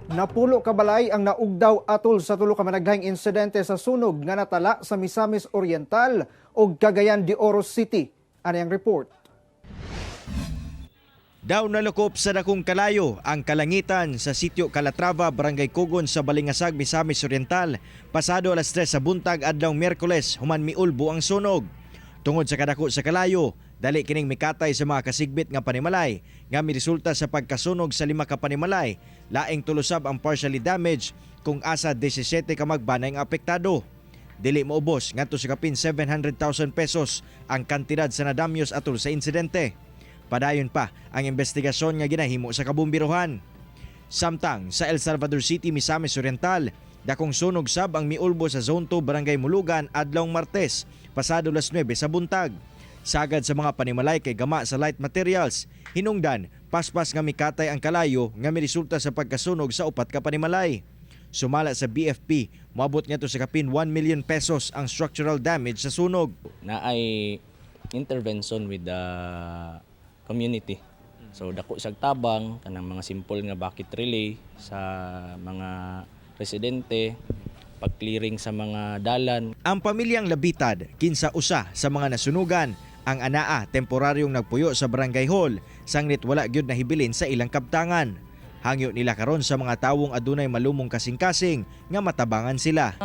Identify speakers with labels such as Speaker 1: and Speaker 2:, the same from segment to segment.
Speaker 1: Napulo ka balay ang naugdaw atol sa tulo ka managdahing insidente sa sunog nga natala sa Misamis Oriental ug Cagayan de Oro City. Ano ang report?
Speaker 2: Daw nalukop sa dakong kalayo ang kalangitan sa sitio Calatrava, Barangay Kugon sa Balingasag, Misamis Oriental. Pasado alas 3 sa buntag adlaw Miyerkules human miulbo ang sunog. Tungod sa kadako sa kalayo, dali kining mikatay sa mga kasigbit nga panimalay nga miresulta sa pagkasunog sa 5 ka panimalay. Laing tulusab ang partially damaged kung asa 17 ka magbanay nga apektado. Dili moubos ngadto sa kapin 700,000 pesos ang kantidad sa nadamyos atol sa insidente. Padayon pa ang investigasyon nga ginahimo sa kabumbiruhan. Samtang sa El Salvador City, Misamis Oriental, dakong sunog sab ang miulbo sa Zone 2 Barangay Mulugan adlawng Martes pasado alas 9 sa buntag. Sagad sa mga panimalay kay gama sa light materials, hinungdan paspas nga mikatay ang kalayo nga miresulta sa pagkasunog sa 4 ka panimalay. Sumala sa BFP, moabot nga to sa kapin 1 million pesos ang structural damage sa sunog.
Speaker 3: Na ay intervention with the community. So dako sag tabang kanang mga simple nga bucket relay sa mga residente, pag-clearing sa mga dalan.
Speaker 2: Ang pamilyang Labitad, kinsa usa sa mga nasunugan, ang anaa temporaryong nagpuyo sa barangay hall, sanglit wala gyud nahibilin sa ilang kabtangan. Hangyo nila karon sa mga tawong adunay malumong kasing-kasing nga matabangan sila.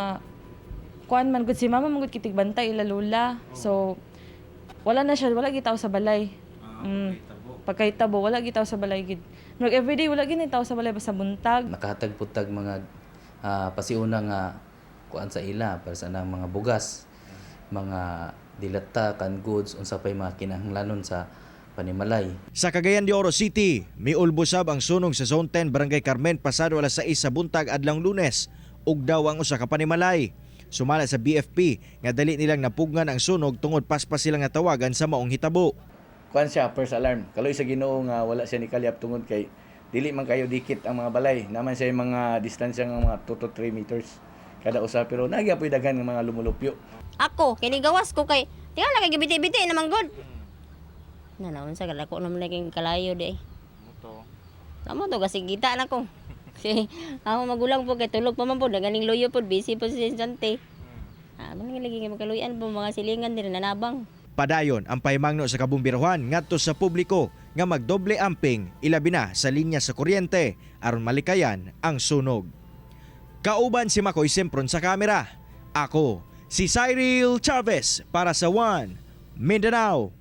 Speaker 4: Kuan man gud si mama man gud kitigbantay ila lola. So wala na siya, wala gitaw sa balay. Pagkaitabo wala gitaw sa balay gid. Nag everyday wala gid taw sa balay basta buntag.
Speaker 5: Nakahatag putag mga pasiuna nga kuan sa ila para sa nang mga bugas, mga dilata kan goods unsa pay mga kinahanglanon sa panimalay.
Speaker 2: Sa Cagayan de Oro City, miulbosab ang sunog sa Zone 10 Barangay Carmen pasado alas 6 sa buntag adlang Lunes. Ugdaw ang usa ka panimalay. Sumala sa BFP nga dali nilang napugnan ang sunog tungod paspas silang natawagan sa maong hitabo.
Speaker 6: Kuan siya first alarm. Kaloy sa Ginoo nga wala siya ni kalyap tungod kay dili man kayo dikit ang mga balay. Naman siya yung mga distansya ng mga 2 to 3 meters kada usa pero nagyapoy daghan ng mga lumulupyo.
Speaker 7: Ako kinigawas ko kay tingala kay gibiti-biti naman god. Nanaon sa kadako naman lagi kalayo di. Tama to kasi kita na ko. Kasi ako magulang po kay tulog pa man po ganing loyo po busy po si Sante. Man lagi magkaluyan po mga silingan din nanabang.
Speaker 2: Padayon ang pahimangno sa kabumbiruhan ngadto sa publiko nga magdoble amping ilabi na sa linya sa kuryente aron malikayan ang sunog. Kauban si Makoy Sempron sa kamera. Ako si Cyril Chavez para sa One Mindanao.